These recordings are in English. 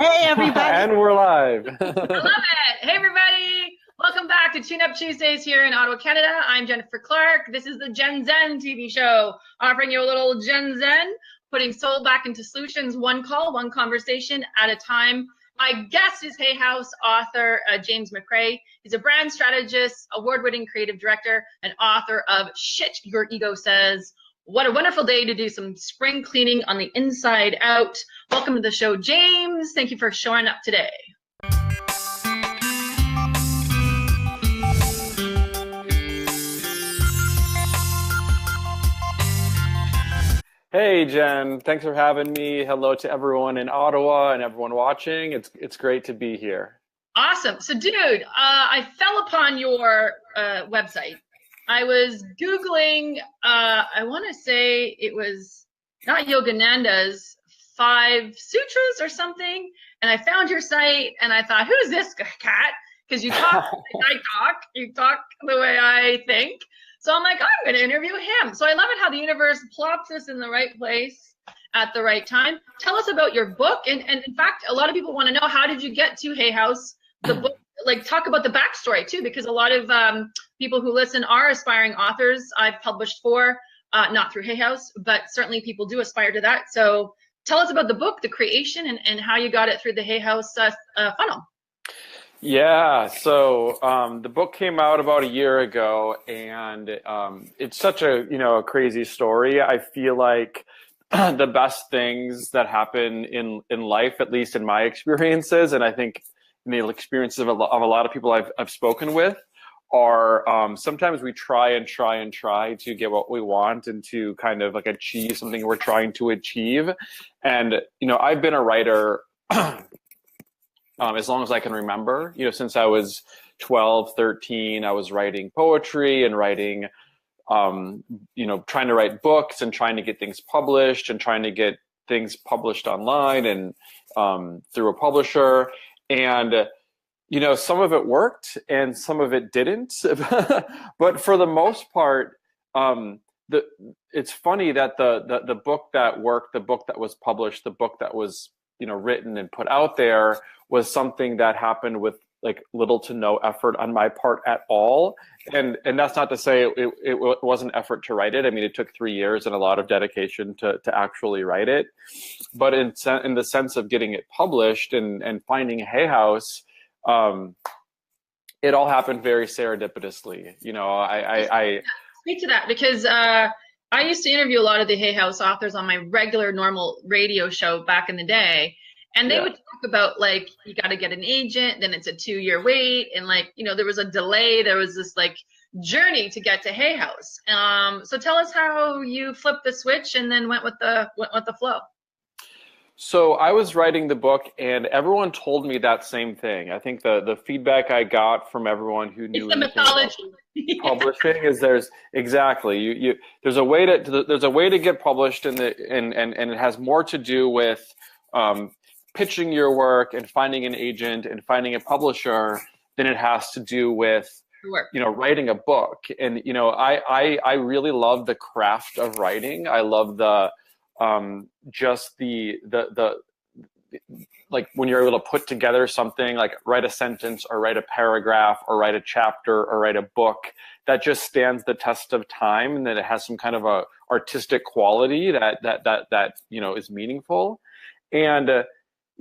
Hey, everybody. And we're live. I love it. Hey, everybody. Welcome back to Tune Up Tuesdays here in Ottawa, Canada. I'm Jennifer Clark. This is the Gen Zen TV show, offering you a little Gen Zen, putting soul back into solutions, one call, one conversation at a time. My guest is Hay House author James McRae. He's a brand strategist, award-winning creative director, and author of Sht Your Ego Says. What a wonderful day to do some spring cleaning on the inside out. Welcome to the show, James. Thank you for showing up today. Hey, Jen. Thanks for having me. Hello to everyone in Ottawa and everyone watching. It's great to be here. Awesome. So, dude, I fell upon your website. I was Googling, I want to say it was not Yogananda's 5 sutras or something. And I found your site and I thought, who's this cat? Because you talk like I talk, you talk the way I think. So I'm like, I'm going to interview him. So I love it how the universe plops us in the right place at the right time. Tell us about your book. And in fact, a lot of people want to know, how did you get to Hay House, the book? Like, talk about the backstory too, because a lot of people who listen are aspiring authors. I've published for, not through Hay House, but certainly people do aspire to that. So tell us about the book, the creation, and how you got it through the Hay House funnel. Yeah, so the book came out about a year ago, and it's such a crazy story. I feel like the best things that happen in life, at least in my experiences, and I think in the experiences of a lot of people I've spoken with, are sometimes we try to get what we want and to kind of like achieve something we're trying to achieve. And I've been a writer as long as I can remember. Since I was 12, 13, I was writing poetry and writing trying to write books and trying to get things published and trying to get things published online and through a publisher. And some of it worked and some of it didn't. But for the most part, it's funny that the book that worked, the book that was published, the book that was written and put out there was something that happened with like little to no effort on my part at all. And that's not to say it wasn't effort to write it. I mean, it took 3 years and a lot of dedication to actually write it. But in the sense of getting it published and finding Hay House, it all happened very serendipitously. I speak to that because I used to interview a lot of the Hay House authors on my regular normal radio show back in the day. And they would talk about, like, you got to get an agent, then it's a 2-year wait. And like, there was a delay. There was this like journey to get to Hay House. So tell us how you flipped the switch and then went with the flow. So I was writing the book and everyone told me that same thing. I think the feedback I got from everyone who knew it's the mythology. Publishing is there's a way to get published and it has more to do with pitching your work and finding an agent and finding a publisher than it has to do with writing a book. And I really love the craft of writing. I love the just the like when you're able to put together something, like write a sentence or write a paragraph or write a chapter or write a book that just stands the test of time and that it has some kind of a artistic quality that is meaningful. And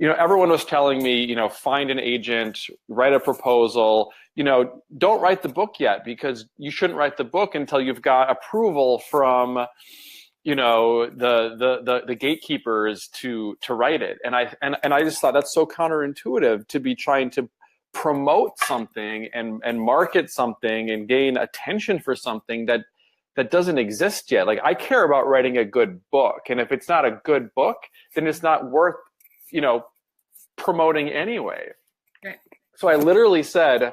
everyone was telling me, find an agent, write a proposal, don't write the book yet because you shouldn't write the book until you've got approval from the gatekeepers to write it. And I just thought that's so counterintuitive to be trying to promote something and market something and gain attention for something that doesn't exist yet. Like, I care about writing a good book, and if it's not a good book, then it's not worth promoting anyway. Right. So I literally said,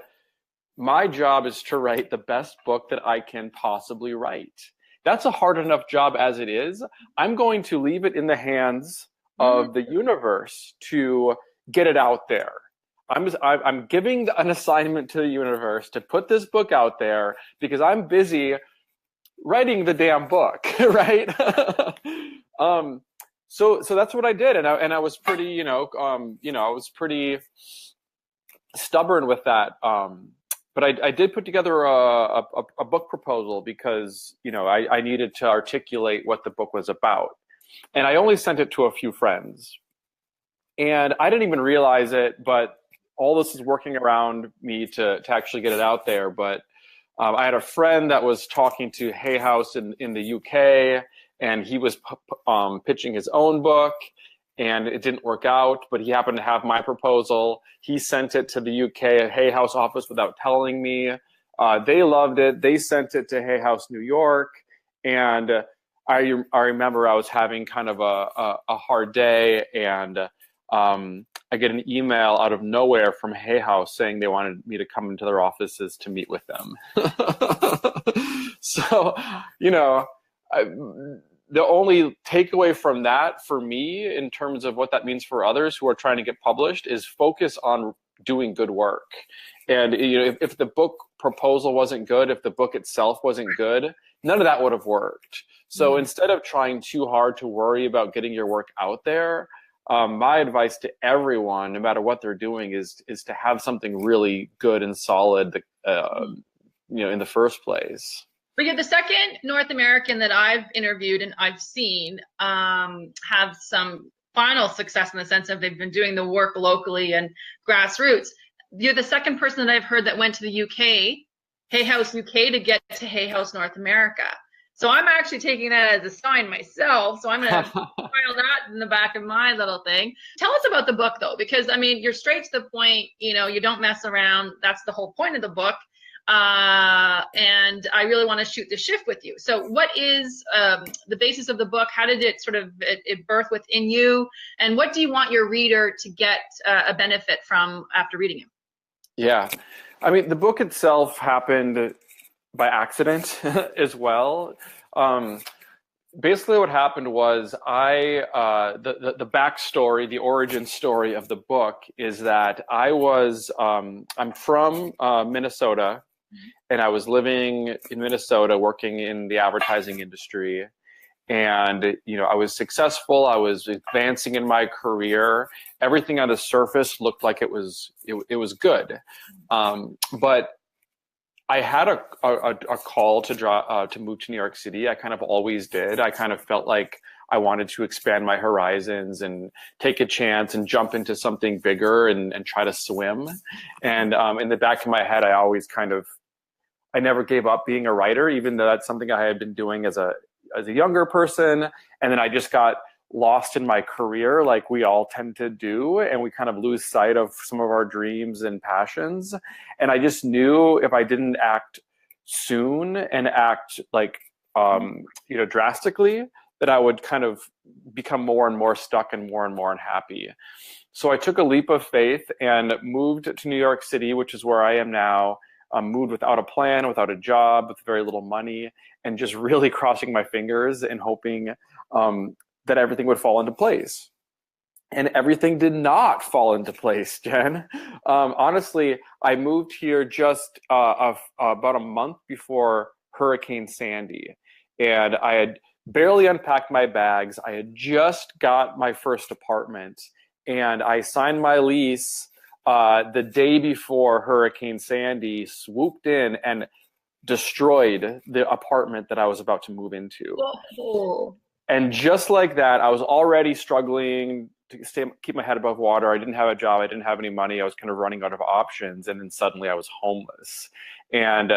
my job is to write the best book that I can possibly write. That's a hard enough job as it is. I'm going to leave it in the hands of the universe to get it out there. I'm giving an assignment to the universe to put this book out there because I'm busy writing the damn book, right? So that's what I did, and I was pretty, I was pretty stubborn with that. But I did put together a book proposal because, I needed to articulate what the book was about. And I only sent it to a few friends. And I didn't even realize it, but all this is working around me to actually get it out there. But I had a friend that was talking to Hay House in the UK, and he was pitching his own book. And it didn't work out, but he happened to have my proposal. He sent it to the UK Hay House office without telling me. They loved it. They sent it to Hay House New York. And I remember I was having kind of a hard day, and I get an email out of nowhere from Hay House saying they wanted me to come into their offices to meet with them. So, the only takeaway from that for me in terms of what that means for others who are trying to get published is focus on doing good work. And if the book proposal wasn't good, if the book itself wasn't good, none of that would have worked. So instead of trying too hard to worry about getting your work out there, my advice to everyone, no matter what they're doing, is to have something really good and solid, in the first place. But you're the second North American that I've interviewed and I've seen have some final success in the sense of they've been doing the work locally and grassroots. You're the second person that I've heard that went to the UK, Hay House UK, to get to Hay House North America. So I'm actually taking that as a sign myself. So I'm going to file that in the back of my little thing. Tell us about the book, though, because, you're straight to the point. You don't mess around. That's the whole point of the book. And I really want to shoot the shift with you. So what is the basis of the book? How did it sort of it birth within you? And what do you want your reader to get a benefit from after reading it? Yeah. The book itself happened by accident as well. Basically what happened was the backstory, the origin story of the book is that I'm from Minnesota, and I was living in Minnesota working in the advertising industry. And, I was successful. I was advancing in my career. Everything on the surface looked like it was good. But I had a call to move to New York City. I kind of always did. I kind of felt like I wanted to expand my horizons and take a chance and jump into something bigger and try to swim. And in the back of my head, I never gave up being a writer, even though that's something I had been doing as a younger person. And then I just got lost in my career like we all tend to do, and we kind of lose sight of some of our dreams and passions. And I just knew if I didn't act soon and act drastically, that I would kind of become more and more stuck and more unhappy. So I took a leap of faith and moved to New York City, which is where I am now. Moved without a plan, without a job, with very little money, and just really crossing my fingers and hoping that everything would fall into place. And everything did not fall into place, Jen. Honestly, I moved here just about a month before Hurricane Sandy. And I had barely unpacked my bags. I had just got my first apartment. And I signed my lease the day before Hurricane Sandy swooped in and destroyed the apartment that I was about to move into. Oh. And just like that, I was already struggling to keep my head above water. I didn't have a job. I didn't have any money. I was kind of running out of options. And then suddenly I was homeless. And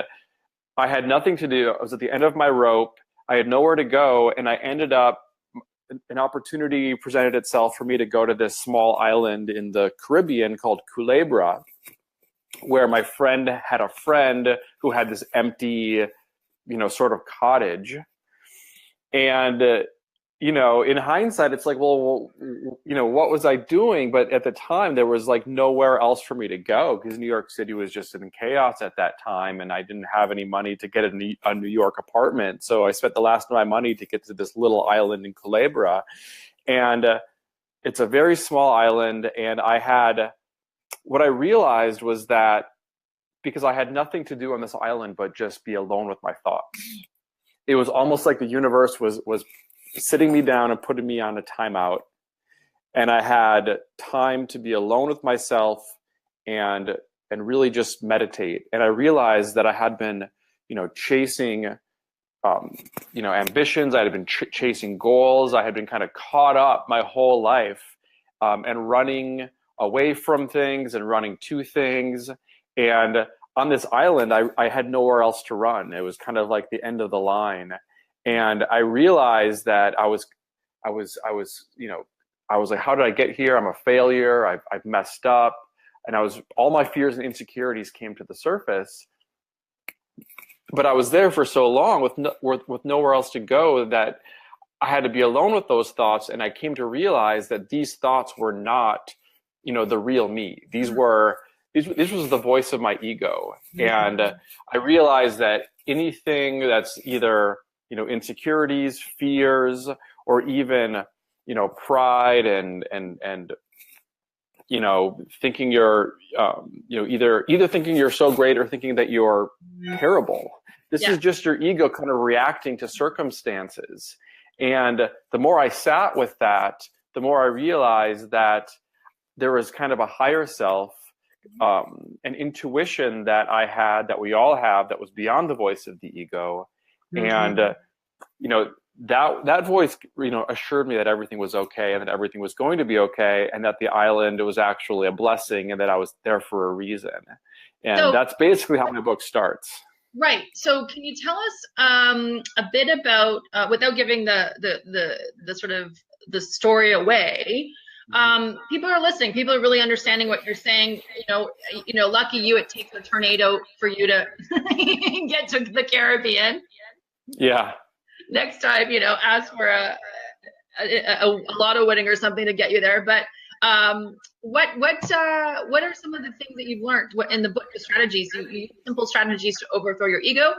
I had nothing to do. I was at the end of my rope. I had nowhere to go. And I ended up, an opportunity presented itself for me to go to this small island in the Caribbean called Culebra, where my friend had a friend who had this empty, sort of cottage. And, in hindsight, it's like, well, what was I doing? But at the time, there was like nowhere else for me to go because New York City was just in chaos at that time. And I didn't have any money to get a New York apartment. So I spent the last of my money to get to this little island in Culebra. And it's a very small island. And what I realized was that because I had nothing to do on this island but just be alone with my thoughts. It was almost like the universe was sitting me down and putting me on a timeout. And I had time to be alone with myself and really just meditate. And I realized that I had been, chasing, ambitions. I had been chasing goals. I had been kind of caught up my whole life, and running away from things and running to things. And on this island, I had nowhere else to run. It was kind of like the end of the line. And I realized that I was like, how did I get here? I'm a failure. I've messed up. And all my fears and insecurities came to the surface. But I was there for so long with nowhere else to go that I had to be alone with those thoughts. And I came to realize that these thoughts were not, the real me. This was the voice of my ego. And I realized that anything that's either, insecurities, fears, or even, pride and thinking you're, either thinking you're so great or thinking that you're terrible. This is just your ego kind of reacting to circumstances. And the more I sat with that, the more I realized that there was kind of a higher self, an intuition that I had, that we all have, that was beyond the voice of the ego. And, that voice, assured me that everything was okay and that everything was going to be okay, and that the island was actually a blessing and that I was there for a reason. And that's basically how my book starts. Right. So can you tell us a bit about, without giving the sort of the story away, people are listening, people are really understanding what you're saying. Lucky you, it takes a tornado for you to get to the Caribbean. Yeah. Next time, ask for a lotto winning or something to get you there. But what are some of the things that you've learned in the book, the strategies? You use simple strategies to overthrow your ego.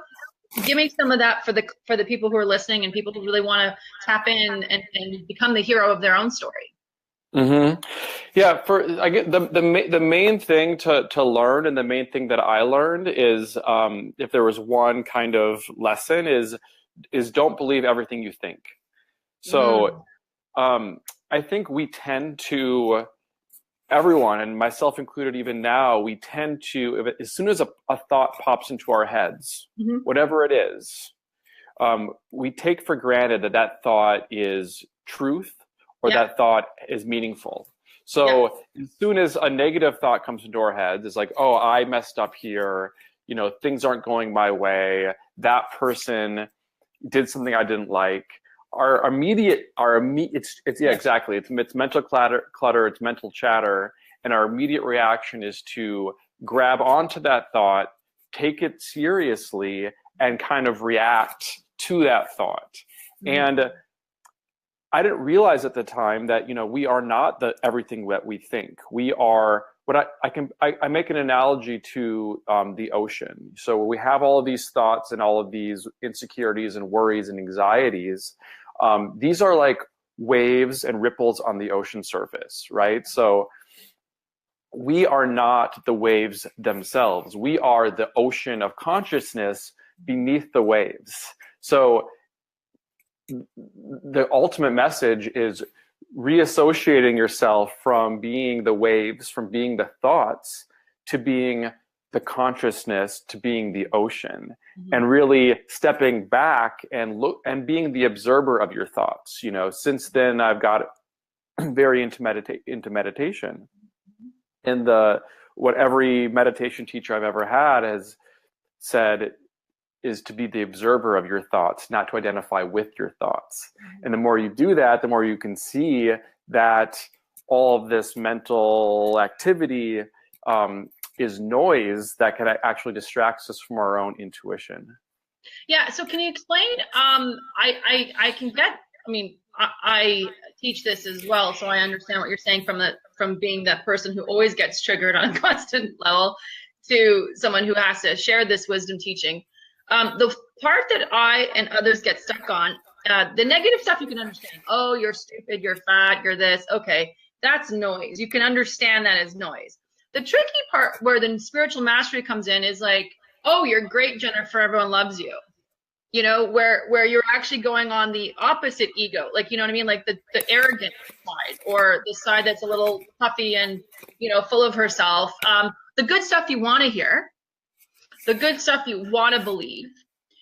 Give me some of that for the people who are listening and people who really want to tap in and become the hero of their own story. Mm-hmm. Yeah, I get the main thing to learn, and the main thing that I learned is, if there was one kind of lesson, is don't believe everything you think. So I think we tend to, everyone, and myself included even now, we tend to, as soon as a thought pops into our heads, whatever it is, we take for granted that thought is truth, or that thought is meaningful. So as soon as a negative thought comes into our heads, it's like, oh, I messed up here. Things aren't going my way. That person did something I didn't like. Exactly. It's mental clutter, it's mental chatter. And our immediate reaction is to grab onto that thought, take it seriously, and kind of react to that thought. And I didn't realize at the time that, we are not everything that we think. We are what I make an analogy to the ocean. So we have all of these thoughts and all of these insecurities and worries and anxieties. These are like waves and ripples on the ocean surface, right? So we are not the waves themselves. We are the ocean of consciousness beneath the waves. So the ultimate message is reassociating yourself from being the waves, from being the thoughts, to being the consciousness, to being the ocean, and really stepping back and being the observer of your thoughts. Since then I've got very into meditation, and what every meditation teacher I've ever had has said is to be the observer of your thoughts, not to identify with your thoughts. And the more you do that, the more you can see that all of this mental activity is noise that can actually distract us from our own intuition. Yeah. So can you explain? I teach this as well, so I understand what you're saying from being that person who always gets triggered on a constant level to someone who has to share this wisdom teaching. The part that I and others get stuck on, the negative stuff you can understand. Oh, you're stupid, you're fat, you're this. Okay, that's noise. You can understand that as noise. The tricky part where the spiritual mastery comes in is like, oh, you're great, Jennifer, everyone loves you. you know, where you're actually going on the opposite ego, like, you know what I mean, like the arrogant side, or the side that's a little puffy and, you know, full of herself. The good stuff you want to hear, the good stuff you want to believe.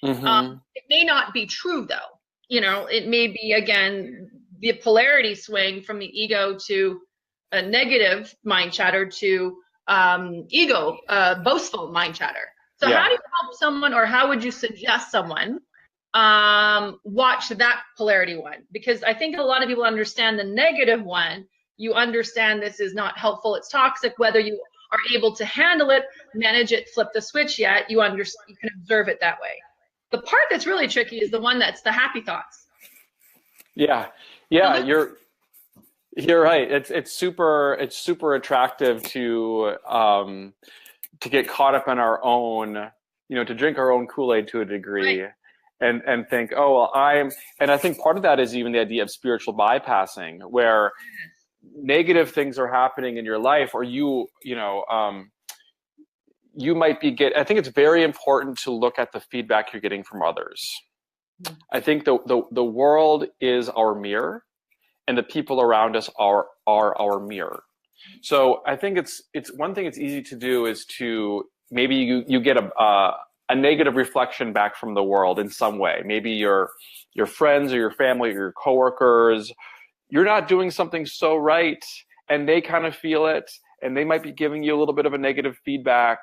It may not be true though. You know, it may be, again, the polarity swing from the ego to a negative mind chatter to ego, boastful mind chatter. So how do you help someone, or how would you suggest someone watch that polarity one? Because I think a lot of people understand the negative one. You understand this is not helpful, it's toxic. Whether you are able to handle it, manage it, flip the switch yet, you can observe it that way. The part that's really tricky is the one that's the happy thoughts. Yeah, you're right. It's super attractive to get caught up in our own, you know, to drink our own Kool-Aid to a degree, right. and think, oh well, and I think part of that is even the idea of spiritual bypassing, where negative things are happening in your life, or you might be I think it's very important to look at the feedback you're getting from others. I think the world is our mirror, and the people around us are our mirror. So I think it's one thing it's easy to do is to maybe you get a negative reflection back from the world in some way. Maybe your friends or your family or your coworkers, you're not doing something so right, and they kind of feel it, and they might be giving you a little bit of a negative feedback.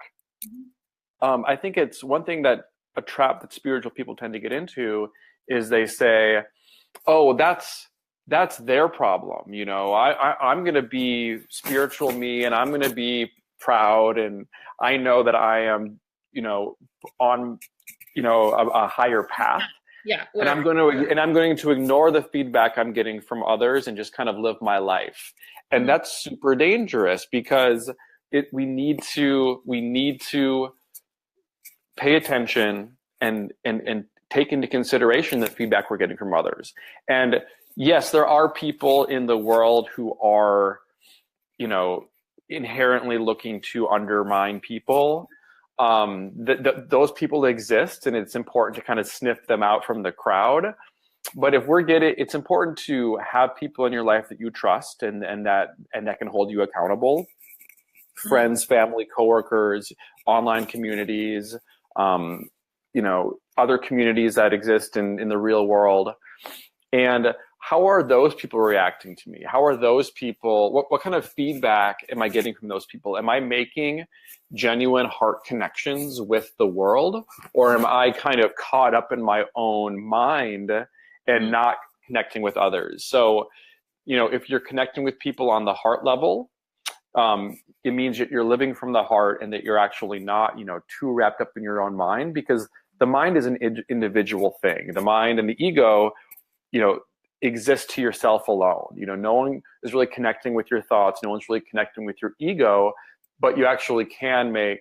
I think it's one thing that a trap that spiritual people tend to get into is they say, oh, that's their problem. You know, I'm going to be spiritual me, and I'm going to be proud, and I know that I am, you know, on, you know, a higher path. Yeah. And I'm going to ignore the feedback I'm getting from others and just kind of live my life. And that's super dangerous, because we need to pay attention and take into consideration the feedback we're getting from others. And yes, there are people in the world who are, you know, inherently looking to undermine people. Those people exist, and it's important to kind of sniff them out from the crowd. But if it's important to have people in your life that you trust and that can hold you accountable. Friends, family, coworkers, online communities, you know, other communities that exist in the real world. And how are those people reacting to me? How are those people, what kind of feedback am I getting from those people? Am I making genuine heart connections with the world? Or am I kind of caught up in my own mind and not connecting with others? So, you know, if you're connecting with people on the heart level, it means that you're living from the heart, and that you're actually not, you know, too wrapped up in your own mind, because the mind is an individual thing. The mind and the ego, you know, exist to yourself alone. You know, no one is really connecting with your thoughts. No one's really connecting with your ego, but you actually can make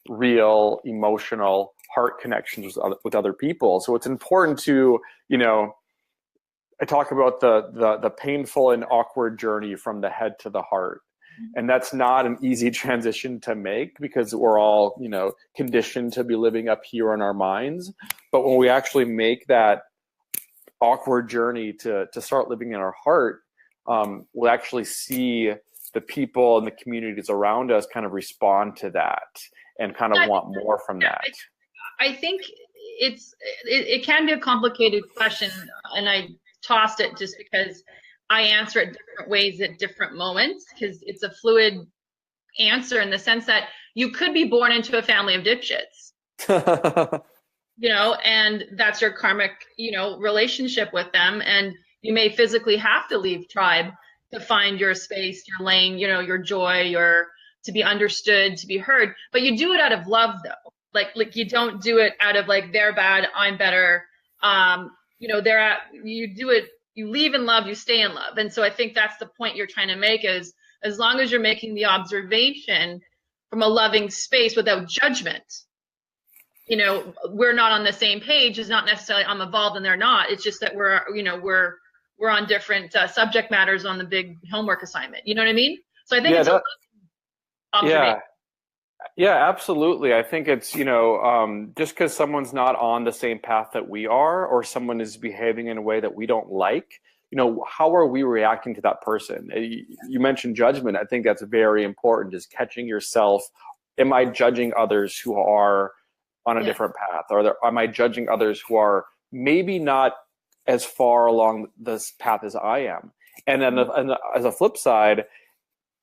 real emotional heart connections with other people. So it's important to, you know, I talk about the painful and awkward journey from the head to the heart. And that's not an easy transition to make, because we're all, you know, conditioned to be living up here in our minds. But when we actually make that awkward journey to start living in our heart, we'll actually see the people and the communities around us kind of respond to that and kind of want more from that. I think it can be a complicated question, and I tossed it just because I answer it different ways at different moments, because it's a fluid answer in the sense that you could be born into a family of dipshits. You know, and that's your karmic, you know, relationship with them. And you may physically have to leave tribe to find your space, your lane, you know, your joy, to be understood, to be heard. But you do it out of love, though. Like you don't do it out of like, they're bad, I'm better. You know, you do it, you leave in love, you stay in love. And so I think that's the point you're trying to make, is as long as you're making the observation from a loving space without judgment, you know, we're not on the same page is not necessarily I'm evolved and they're not. It's just that we're on different subject matters on the big homework assignment. You know what I mean? So I think it's a observation. Yeah, Yeah, absolutely. I think it's, just because someone's not on the same path that we are, or someone is behaving in a way that we don't like, how are we reacting to that person? You mentioned judgment. I think that's very important, is catching yourself. Am I judging others who are on a Yeah. different path? Am I judging others who are maybe not as far along this path as I am? And then as a flip side,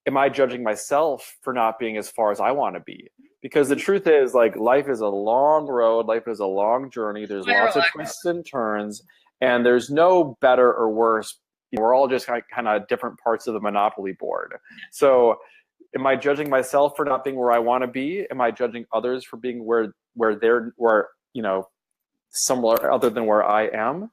am I judging myself for not being as far as I want to be? Because the truth is, like, life is a long road, life is a long journey. There's Spiral. lots of twists and turns, and there's no better or worse. We're all just kind of different parts of the Monopoly board. So, am I judging myself for not being where I want to be? Am I judging others for being where somewhere other than where I am?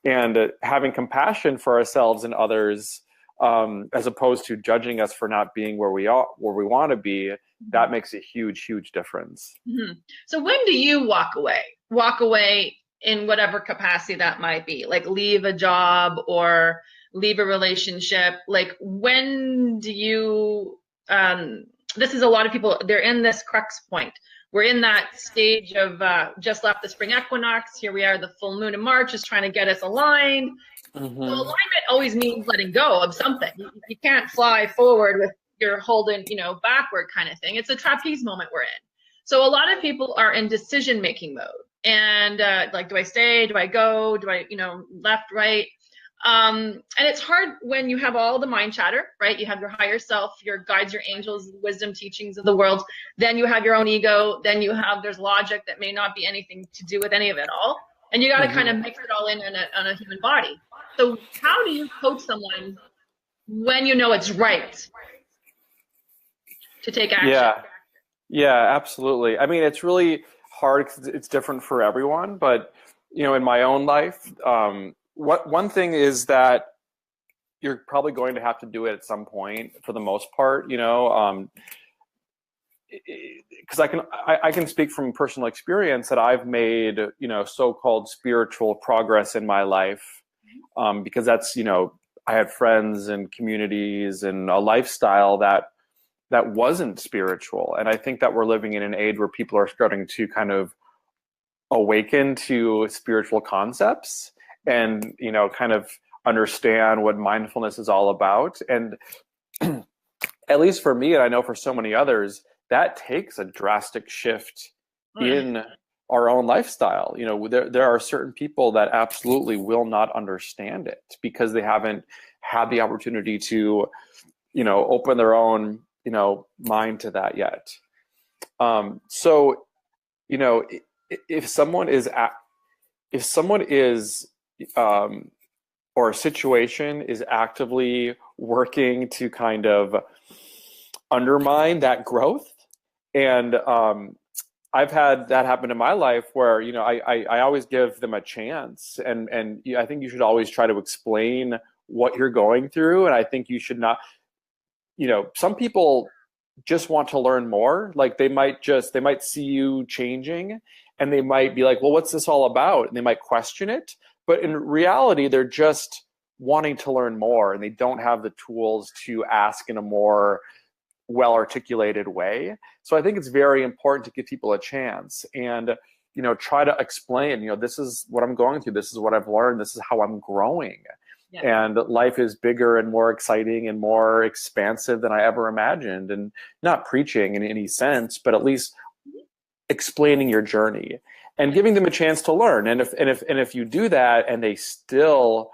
And having compassion for ourselves and others, as opposed to judging us for not being where we want to be, that makes a huge, huge difference. Mm-hmm. So when do you walk away? Walk away in whatever capacity that might be, like leave a job or leave a relationship. Like when do you, this is a lot of people, they're in this crux point. We're in that stage of just left the spring equinox. Here we are, the full moon in March is trying to get us aligned. Mm-hmm. So alignment always means letting go of something. You can't fly forward with your holding, backward kind of thing. It's a trapeze moment we're in. So a lot of people are in decision-making mode. And like, do I stay? Do I go? Do I, left, right? And it's hard when you have all the mind chatter, right? You have your higher self, your guides, your angels, wisdom teachings of the world. Then you have your own ego. Then there's logic that may not be anything to do with any of it all. And you got to kind of mix it all in on a human body. So how do you coach someone when you know it's right to take action? Yeah, absolutely. I mean, it's really hard because it's different for everyone. But in my own life, one thing is that you're probably going to have to do it at some point for the most part. Because I can speak from personal experience that I've made so-called spiritual progress in my life, because that's I had friends and communities and a lifestyle that wasn't spiritual. And I think that we're living in an age where people are starting to kind of awaken to spiritual concepts and kind of understand what mindfulness is all about. And at least for me, and I know for so many others, that takes a drastic shift in our own lifestyle. There are certain people that absolutely will not understand it because they haven't had the opportunity to open their own mind to that yet. So if someone is or a situation is actively working to kind of undermine that growth, and I've had that happen in my life where I always give them a chance, and I think you should always try to explain what you're going through. And I think you should not, some people just want to learn more. Like they might see you changing and they might be like, well, what's this all about? And they might question it. But in reality, they're just wanting to learn more and they don't have the tools to ask in a more well-articulated way. So I think it's very important to give people a chance and, try to explain, this is what I'm going through. This is what I've learned. This is how I'm growing. Yeah. And life is bigger and more exciting and more expansive than I ever imagined. And not preaching in any sense, but at least explaining your journey and giving them a chance to learn. And if you do that and they still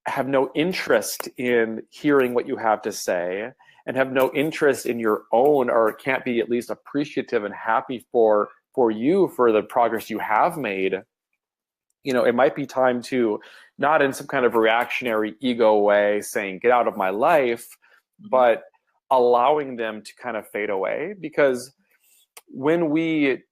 have no interest in hearing what you have to say and have no interest in your own, or can't be at least appreciative and happy for you for the progress you have made, it might be time to, not in some kind of reactionary ego way saying, get out of my life, but allowing them to kind of fade away. Because when we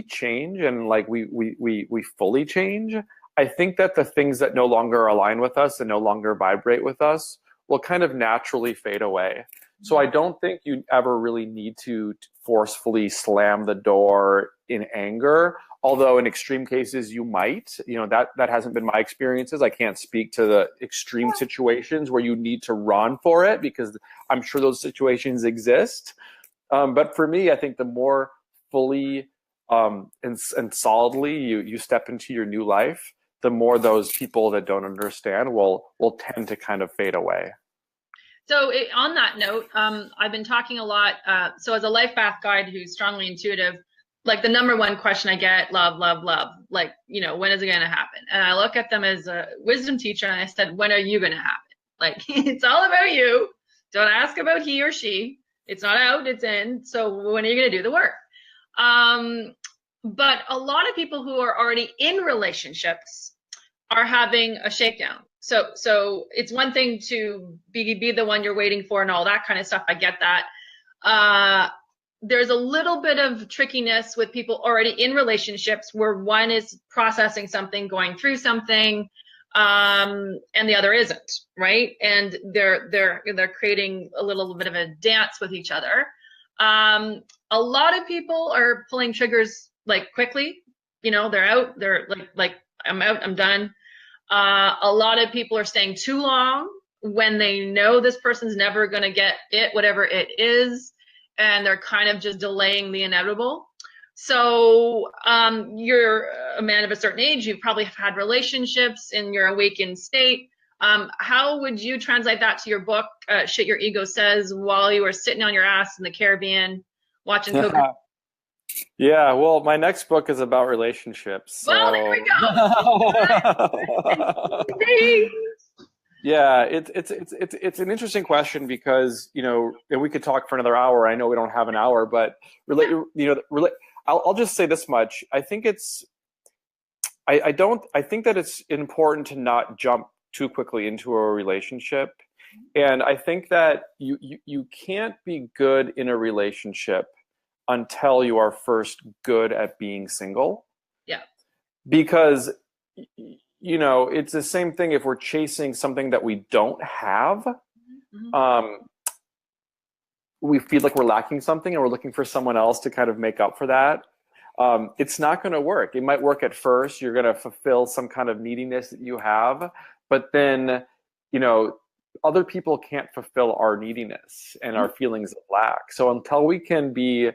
change and like we fully change, I think that the things that no longer align with us and no longer vibrate with us will kind of naturally fade away. So I don't think you ever really need to forcefully slam the door in anger, although in extreme cases you might. That hasn't been my experiences. I can't speak to the extreme situations where you need to run for it, because I'm sure those situations exist. But for me, I think the more fully and solidly you step into your new life, the more those people that don't understand will tend to kind of fade away. So on that note, I've been talking a lot. So as a life path guide who's strongly intuitive, like the number one question I get, love, love, love, like, you know, when is it going to happen? And I look at them as a wisdom teacher and I said, when are you going to happen? Like, it's all about you. Don't ask about he or she. It's not out, it's in. So when are you going to do the work? But a lot of people who are already in relationships are having a shakedown. So it's one thing to be the one you're waiting for and all that kind of stuff. I get that. There's a little bit of trickiness with people already in relationships where one is processing something, going through something, and the other isn't, right? And they're creating a little bit of a dance with each other. A lot of people are pulling triggers like quickly, you know, they're out, they're like I'm out, I'm done. A lot of people are staying too long when they know this person's never going to get it, whatever it is, and they're kind of just delaying the inevitable. So you're a man of a certain age, you've probably had relationships in your awakened state. How would you translate that to your book, Shit Your Ego Says, while you were sitting on your ass in the Caribbean watching Coca? Yeah, well, my next book is about relationships. So. Well, there we go. Yeah, it's an interesting question because, you know, and we could talk for another hour. I know we don't have an hour, but I'll just say this much. I think I think that it's important to not jump too quickly into a relationship. And I think that you can't be good in a relationship until you are first good at being single. Yeah. Because, you know, it's the same thing if we're chasing something that we don't have. Mm-hmm. We feel like we're lacking something and we're looking for someone else to kind of make up for that. It's not going to work. It might work at first. You're going to fulfill some kind of neediness that you have, but then, you know, other people can't fulfill our neediness and our feelings of lack. So until we can be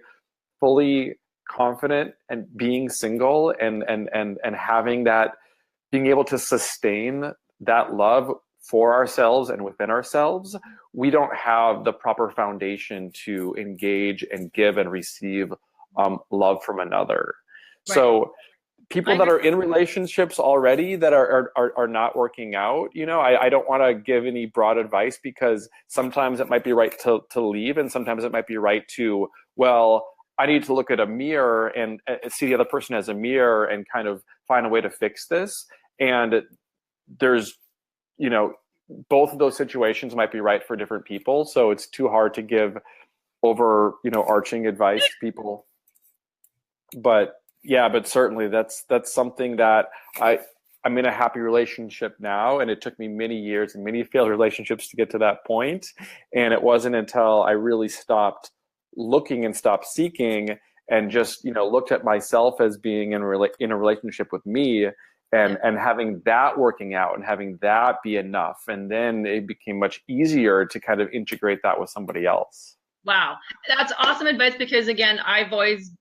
fully confident and being single and having that, being able to sustain that love for ourselves and within ourselves, we don't have the proper foundation to engage and give and receive love from another. Right. So people that are in relationships already that are not working out, you know, I don't want to give any broad advice because sometimes it might be right to leave and sometimes it might be right to, well, I need to look at a mirror and see the other person as a mirror and kind of find a way to fix this. And there's, you know, both of those situations might be right for different people. So it's too hard to give overarching advice to people. But yeah, but certainly that's something that I'm in a happy relationship now, and it took me many years and many failed relationships to get to that point. And it wasn't until I really stopped looking and stopped seeking and just, you know, looked at myself as being in a relationship with me and having that working out and having that be enough. And then it became much easier to kind of integrate that with somebody else. Wow. That's awesome advice because, again,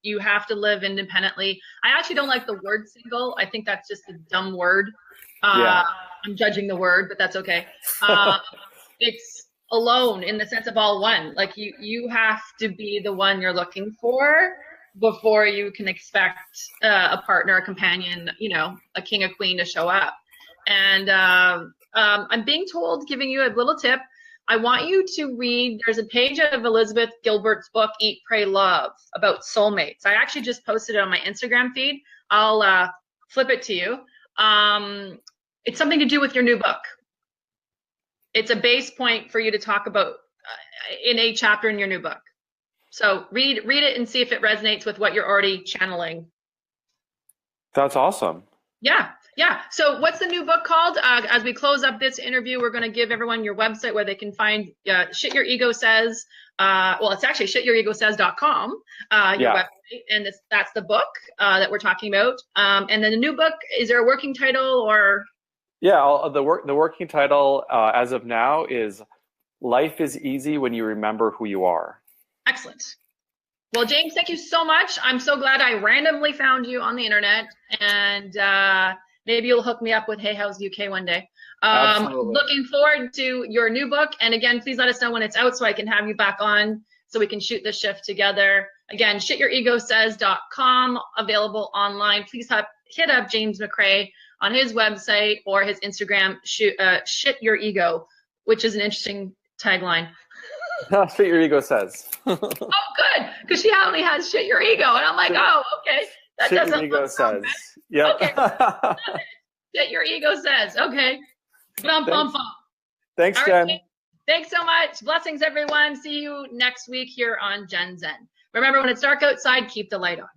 you have to live independently. I actually don't like the word single. I think that's just a dumb word. I'm judging the word, but that's okay. It's alone in the sense of all one. Like you have to be the one you're looking for before you can expect a partner, a companion, you know, a king, a queen to show up. And I'm being told, giving you a little tip, I want you to read, there's a page of Elizabeth Gilbert's book, Eat, Pray, Love, about soulmates. I actually just posted it on my Instagram feed. I'll flip it to you. It's something to do with your new book. It's a base point for you to talk about in a chapter in your new book. So read it and see if it resonates with what you're already channeling. That's awesome. Yeah. So what's the new book called? As we close up this interview, we're going to give everyone your website where they can find Shit Your Ego Says. Well, it's actually shityouregosays.com, your website, and that's the book that we're talking about. And then the new book, is there a working title or? Yeah, the working title as of now is Life is Easy When You Remember Who You Are. Excellent. Well, James, thank you so much. I'm so glad I randomly found you on the internet, and maybe you'll hook me up with Hay House UK one day. Absolutely. Looking forward to your new book. And again, please let us know when it's out so I can have you back on so we can shoot the shift together. Again, shtyouregosays.com, available online. Please hit up James McRae on his website or his Instagram, Sht Your Ego, which is an interesting tagline. Sht Your Ego Says. Oh, good, because she only has Sht Your Ego, and I'm like, oh, okay, that Sht doesn't Your Ego look so Says. good. Yep. Okay, Sht Your Ego Says. Okay, Thanks, All Jen. right, thanks so much. Blessings, everyone. See you next week here on Gen Zen. Remember, when it's dark outside, keep the light on.